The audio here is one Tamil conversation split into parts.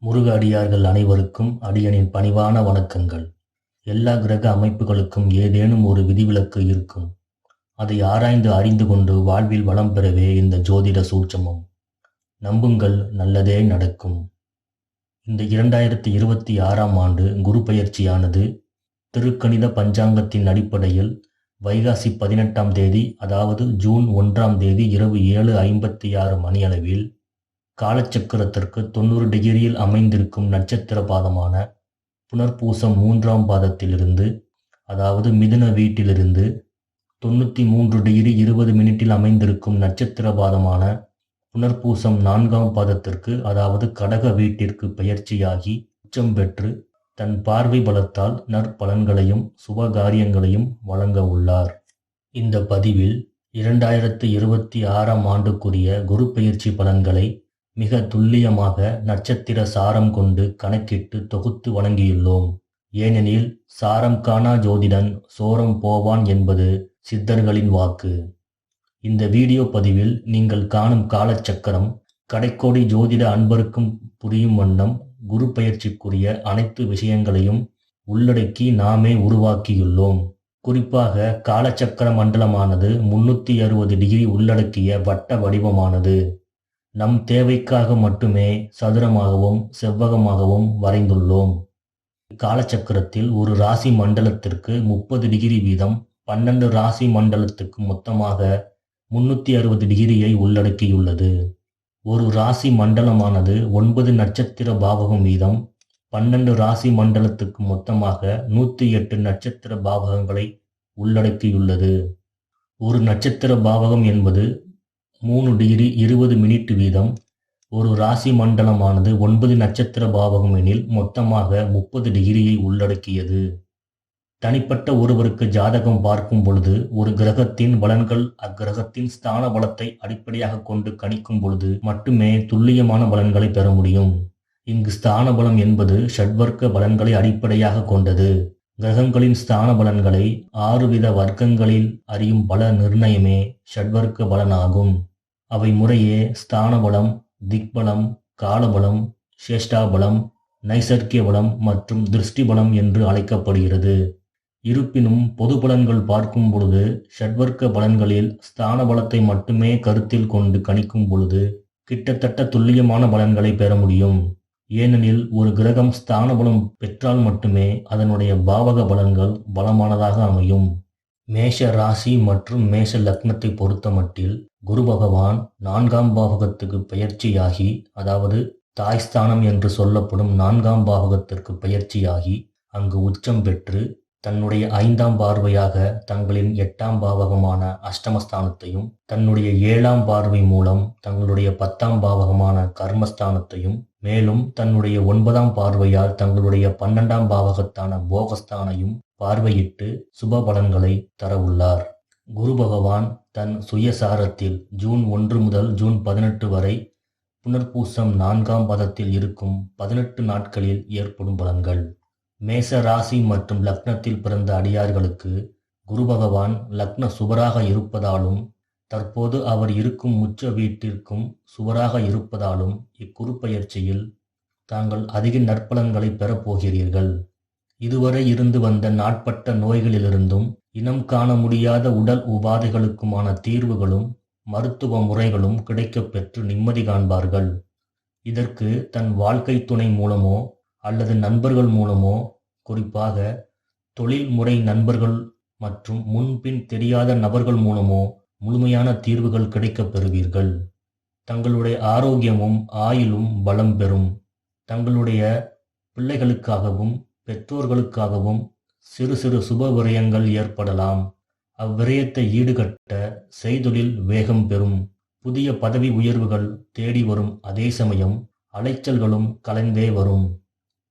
முருக அடியார்கள் அனைவருக்கும் அடியனின் பணிவான வணக்கங்கள். எல்லா கிரக அமைப்புகளுக்கும் ஏதேனும் ஒரு விதிவிலக்கு இருக்கும். அதை ஆராய்ந்து அறிந்து கொண்டு வாழ்வில் வளம் பெறவே இந்த ஜோதிட சூட்சமம். நம்புங்கள், நல்லதே நடக்கும். இந்த 2026ஆம் ஆண்டு குரு பெயர்ச்சியானது திருக்கணித பஞ்சாங்கத்தின் அடிப்படையில் வைகாசி 18ஆம் தேதி, அதாவது ஜூன் 1ஆம் தேதி இரவு 7:56 மணியளவில் காலச்சக்கரத்திற்கு 90 டிகிரியில் அமைந்திருக்கும் நட்சத்திர பாதமான புனர்பூசம் 3ஆம் பாதத்திலிருந்து, அதாவது மிதுன வீட்டிலிருந்து 93 டிகிரி 20 மினிட்டில் அமைந்திருக்கும் நட்சத்திர பாதமான புனர்பூசம் 4ஆம் பாதத்திற்கு, அதாவது கடக வீட்டிற்கு பெயர்ச்சியாகி உச்சம் பெற்று தன் பார்வை பலத்தால் நற்பலன்களையும் சுபகாரியங்களையும் வழங்க உள்ளார். இந்த பதிவில் 2026ஆம் ஆண்டுக்குரிய குரு பெயர்ச்சி பலன்களை மிக துல்லியமாக நட்சத்திர சாரம் கொண்டு கணக்கிட்டு தொகுத்து வழங்கியுள்ளோம். ஏனெனில் சாரம் காணா ஜோதிடன் சோரம் போவான் என்பது சித்தர்களின் வாக்கு. இந்த வீடியோ பதிவில் நீங்கள் காணும் காலச்சக்கரம் கடைக்கோடி ஜோதிட அன்பருக்கும் புரியும் வண்ணம் குரு பெயர்ச்சிக்குரிய அனைத்து விஷயங்களையும் உள்ளடக்கி நாமே உருவாக்கியுள்ளோம். குறிப்பாக காலச்சக்கர மண்டலமானது 360 டிகிரி உள்ளடக்கிய வட்ட வடிவமானது. நம் தேவைக்காக மட்டுமே சதுரமாகவும் செவ்வகமாகவும் வரைந்துள்ளோம். காலச்சக்கரத்தில் ஒரு ராசி மண்டலத்திற்கு 30 டிகிரி வீதம் 12 ராசி மண்டலத்துக்கு மொத்தமாக 360 டிகிரியை உள்ளடக்கியுள்ளது. ஒரு ராசி மண்டலமானது 9 நட்சத்திர பாவகம் வீதம் 12 ராசி மண்டலத்துக்கு மொத்தமாக 108 நட்சத்திர பாவகங்களை உள்ளடக்கியுள்ளது. ஒரு நட்சத்திர பாவகம் என்பது 3 டிகிரி 20 மினிட் வீதம். ஒரு ராசி மண்டலமானது 9 நட்சத்திர பாவகம் எனில் மொத்தமாக 30 டிகிரியை உள்ளடக்கியது. தனிப்பட்ட ஒருவருக்கு ஜாதகம் பார்க்கும் பொழுது ஒரு கிரகத்தின் பலன்கள் அக்கிரகத்தின் ஸ்தான பலத்தை அடிப்படையாக கொண்டு கணிக்கும் பொழுது மட்டுமே துல்லியமான பலன்களை பெற முடியும். இங்கு ஸ்தான பலம் என்பது ஷட்வர்க்க பலன்களை அடிப்படையாக கொண்டது. கிரகங்களின் ஸ்தான பலன்களை 6 வித வர்க்கங்களில் அறியும் பல நிர்ணயமே ஷட்வர்க்க பலனாகும். அவை முறையே ஸ்தான பலம், திக்பலம், காலபலம், சேஷ்டாபலம், நைசர்க்கிய பலம் மற்றும் திருஷ்டி பலம் என்று அழைக்கப்படுகிறது. இருப்பினும் பொது பலன்கள் பார்க்கும் பொழுது ஷட்வர்க்க பலன்களில் ஸ்தான பலத்தை மட்டுமே கருத்தில் கொண்டு கணிக்கும் பொழுது கிட்டத்தட்ட துல்லியமான பலன்களை பெற முடியும். ஏனெனில் ஒரு கிரகம் ஸ்தான பலம் பெற்றால் மட்டுமே அதனுடைய பாவக பலன்கள் பலமானதாக அமையும். மேஷ ராசி மற்றும் மேஷ லக்னத்தை பொறுத்த மட்டில் குரு பகவான் 4ஆம் பாவகத்துக்கு பெயர்ச்சியாகி, அதாவது தாய்ஸ்தானம் என்று சொல்லப்படும் 4ஆம் பாவகத்திற்கு பெயர்ச்சியாகி அங்கு உச்சம் பெற்று தன்னுடைய 5ஆம் பார்வையாக தங்களின் 8ஆம் பாவகமான அஷ்டமஸ்தானத்தையும், தன்னுடைய 7ஆம் பார்வை மூலம் தங்களுடைய 10ஆம் பாவகமான கர்மஸ்தானத்தையும், மேலும் தன்னுடைய 9ஆம் பார்வையால் தங்களுடைய 12ஆம் பாவகத்தான போகஸ்தானையும் பார்வையிட்டு சுப பலன்களை தர உள்ளார். குரு பகவான் தன் சுயசாரத்தில் ஜூன் 1 முதல் ஜூன் 18 வரை புனர்பூசம் 4ஆம் பாதத்தில் இருக்கும் 18 நாட்களில் ஏற்படும் பலன்கள். மேச ராசி மற்றும் லக்னத்தில் பிறந்த அடியார்களுக்கு குரு பகவான் லக்ன சுபராக இருப்பதாலும் தற்போது அவர் இருக்கும் உச்ச வீட்டிற்கும் சுவராக இருப்பதாலும் இக்குரு பெயர்ச்சியில் தாங்கள் அதிக நற்பலன்களை பெறப்போகிறீர்கள். இதுவரை இருந்து வந்த நாட்பட்ட நோய்களிலிருந்தும் இனம் காண முடியாத உடல் உபாதைகளுக்குமான தீர்வுகளும் மருத்துவ முறைகளும் கிடைக்கப் பெற்று நிம்மதி காண்பார்கள். இதற்கு தன் வாழ்க்கை துணை மூலமோ அல்லது நண்பர்கள் மூலமோ, குறிப்பாக தொழில் முறை நண்பர்கள் மற்றும் முன்பின் தெரியாத நபர்கள் மூலமோ முழுமையான தீர்வுகள் கிடைக்கப் பெறுவீர்கள். தங்களுடைய ஆரோக்கியமும் ஆயுளும் பலம் பெறும். தங்களுடைய பிள்ளைகளுக்காகவும் பெற்றோர்களுக்காகவும் சிறு சிறு சுப விரயங்கள் ஏற்படலாம். அவ்விரயத்தை ஈடுகட்ட செய்தொழில் வேகம் பெறும். புதிய பதவி உயர்வுகள் தேடி வரும். அதே சமயம் அலைச்சல்களும் கலந்தே வரும்.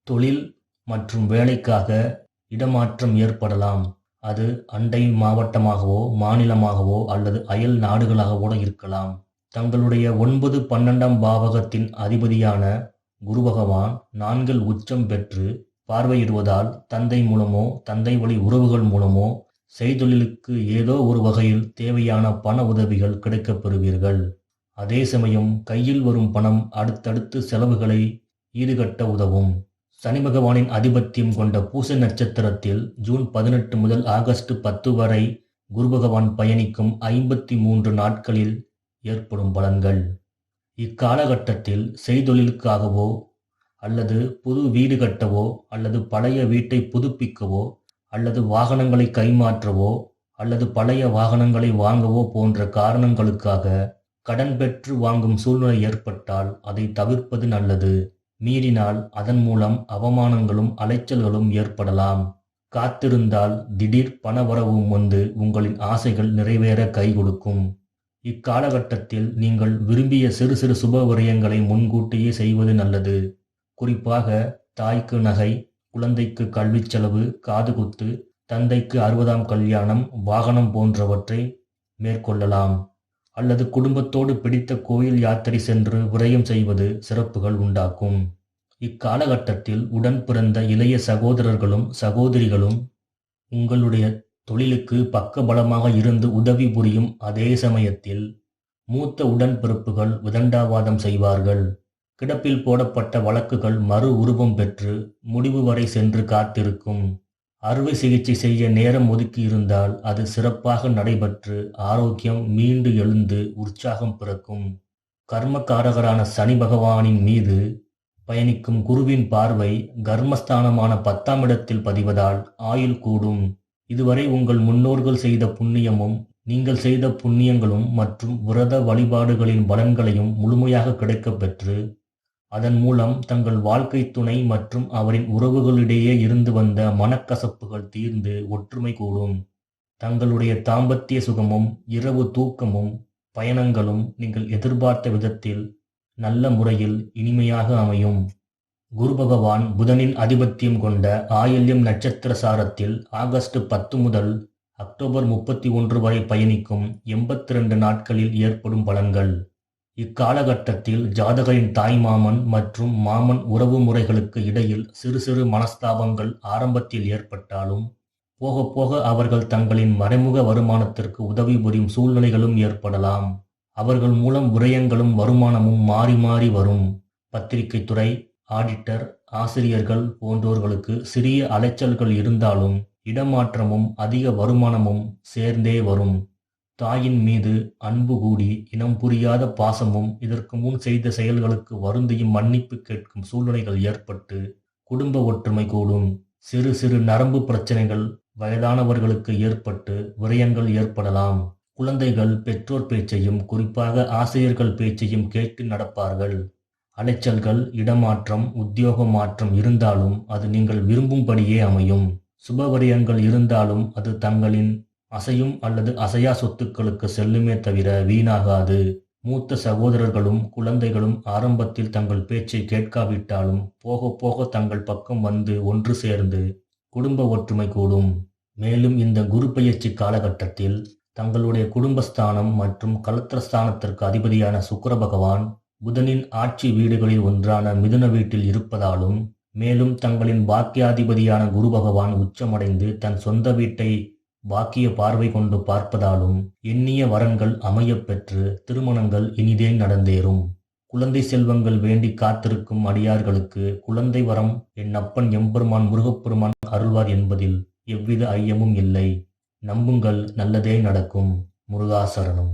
தொழில் மற்றும் வேலைக்காக இடமாற்றம் ஏற்படலாம். அது அண்டை மாவட்டமாகவோ மாநிலமாகவோ அல்லது அயல் நாடுகளாகவோ இருக்கலாம். தங்களுடைய 9, 12ஆம் பாவகத்தின் அதிபதியான குரு பகவான் 4இல் உச்சம் பெற்று பார்வையிடுவதால் தந்தை மூலமோ தந்தை வழி உறவுகள் மூலமோ செய்தொழிலுக்கு ஏதோ ஒரு வகையில் தேவையான பண உதவிகள் கிடைக்கப் பெறுவீர்கள். அதே சமயம் கையில் வரும் பணம் அடுத்தடுத்து செலவுகளை ஈடுகட்ட உதவும். சனி பகவானின் ஆதிபத்தியம் கொண்ட பூச நட்சத்திரத்தில் ஜூன் 18 முதல் ஆகஸ்ட் 10 வரை குரு பகவான் பயணிக்கும் 53 நாட்களில் ஏற்படும் பலன்கள். இக்காலகட்டத்தில் செய்தொழிலுக்காகவோ அல்லது புது வீடு கட்டவோ அல்லது பழைய வீட்டை புதுப்பிக்கவோ அல்லது வாகனங்களை கைமாற்றவோ அல்லது பழைய வாகனங்களை வாங்கவோ போன்ற காரணங்களுக்காக கடன் பெற்று வாங்கும் சூழ்நிலை ஏற்பட்டால் அதை தவிர்ப்பது நல்லது. மீறினால் அதன் மூலம் அவமானங்களும் அலைச்சல்களும் ஏற்படலாம். காத்திருந்தால் திடீர் பணவரவும் வந்து உங்களின் ஆசைகள் நிறைவேற கை கொடுக்கும். இக்காலகட்டத்தில் நீங்கள் விரும்பிய சிறு சிறு சுப விரயங்களை முன்கூட்டியே செய்வது நல்லது. குறிப்பாக தாய்க்கு நகை, குழந்தைக்கு கல்விச் செலவு, காதுகுத்து, தந்தைக்கு 60ஆம் கல்யாணம், வாகனம் போன்றவற்றை மேற்கொள்ளலாம். அல்லது குடும்பத்தோடு பிடித்த கோயில் யாத்திரை சென்று விரயம் செய்வது சிறப்புகள் உண்டாக்கும். இக்காலகட்டத்தில் உடன் பிறந்த இளைய சகோதரர்களும் சகோதரிகளும் உங்களுடைய தொழிலுக்கு பக்கபலமாக இருந்து உதவி புரியும். அதே சமயத்தில் மூத்த உடன்பிறப்புகள் விதண்டாவாதம் செய்வார்கள். கிடப்பில் போடப்பட்ட வழக்குகள் மறு உருவம் பெற்று முடிவு வரை சென்று காத்திருக்கும். அறுவை சிகிச்சை செய்ய நேரம் ஒதுக்கி இருந்தால் அது சிறப்பாக நடைபெற்று ஆரோக்கியம் மீண்டு எழுந்து உற்சாகம் பிறக்கும். கர்மகாரகரான சனி பகவானின் மீது பயணிக்கும் குருவின் பார்வை கர்மஸ்தானமான 10ஆம் இடத்தில் பதிவதால் ஆயுள் கூடும். இதுவரை உங்கள் முன்னோர்கள் செய்த புண்ணியமும் நீங்கள் செய்த புண்ணியங்களும் மற்றும் விரத வழிபாடுகளின் பலன்களையும் முழுமையாக கிடைக்கப் பெற்று அதன் மூலம் தங்கள் வாழ்க்கை துணை மற்றும் அவரின் உறவுகளிடையே இருந்து வந்த மனக்கசப்புகள் தீர்ந்து ஒற்றுமை கூடும். தங்களுடைய தாம்பத்திய சுகமும் இரவு தூக்கமும் பயணங்களும் நீங்கள் எதிர்பார்த்த விதத்தில் நல்ல முறையில் இனிமையாக அமையும். குரு பகவான் புதனின் ஆதிபத்தியம் கொண்ட ஆயில்யம் நட்சத்திர சாரத்தில் ஆகஸ்ட் 10 முதல் அக்டோபர் 31 வரை பயணிக்கும் 82 நாட்களில் ஏற்படும் பலன்கள். இக்காலகட்டத்தில் ஜாதகரின் தாய் மாமன் மற்றும் மாமன் உறவு முறைகளுக்கு இடையில் சிறு சிறு மனஸ்தாபங்கள் ஆரம்பத்தில் ஏற்பட்டாலும் போக போக அவர்கள் தங்களின் மறைமுக வருமானத்திற்கு உதவி புரியும் சூழ்நிலைகளும் ஏற்படலாம். அவர்கள் மூலம் விரயங்களும் வருமானமும் மாறி மாறி வரும். பத்திரிகை துறை, ஆடிட்டர், ஆசிரியர்கள் போன்றோர்களுக்கு சிறிய அலைச்சல்கள் இருந்தாலும் இடமாற்றமும் அதிக வருமானமும் சேர்ந்தே வரும். தாயின் மீது அன்பு கூடி இனம் புரியாத பாசமும் இதற்கு முன் செய்த செயல்களுக்கு வருந்தியும் மன்னிப்பு கேட்கும் சூழ்நிலைகள் ஏற்பட்டு குடும்ப ஒற்றுமை கூடும். சிறு சிறு நரம்பு பிரச்சனைகள் வயதானவர்களுக்கு ஏற்பட்டு விரயங்கள் ஏற்படலாம். குழந்தைகள் பெற்றோர் பேச்சையும் குறிப்பாக ஆசிரியர்கள் பேச்சையும் கேட்டு நடப்பார்கள். அலைச்சல்கள், இடமாற்றம், உத்தியோக மாற்றம் இருந்தாலும் அது நீங்கள் விரும்பும்படியே அமையும். சுபவிரயங்கள் இருந்தாலும் அது தங்களின் அசையும் அல்லது அசையா சொத்துக்களுக்கு செல்லுமே தவிர வீணாகாது. மூத்த சகோதரர்களும் குழந்தைகளும் ஆரம்பத்தில் தங்கள் பேச்சை கேட்காவிட்டாலும் போக போக தங்கள் பக்கம் வந்து ஒன்று சேர்ந்து குடும்ப ஒற்றுமை கூடும். மேலும் இந்த குரு பெயர்ச்சி காலகட்டத்தில் தங்களுடைய குடும்பஸ்தானம் மற்றும் கலத்திரஸ்தானத்திற்கு அதிபதியான சுக்கிர பகவான் புதனின் ஆட்சி வீடுகளில் ஒன்றான மிதுன வீட்டில் இருப்பதாலும் மேலும் தங்களின் பாக்கியாதிபதியான குரு பகவான் உச்சமடைந்து தன் சொந்த வீட்டை பாக்கிய பார்வை கொண்டு பார்ப்பதாலும் எண்ணிய வரன்கள் அமையப் பெற்று திருமணங்கள் இனிதே நடந்தேறும். குழந்தை செல்வங்கள் வேண்டி காத்திருக்கும் அடியார்களுக்கு குழந்தை வரம் என் அப்பன் எம்பெருமான் முருகப்பெருமான் அருள்வார் என்பதில் எவ்வித ஐயமும் இல்லை. நம்புங்கள், நல்லதே நடக்கும். முருகாசரணம்.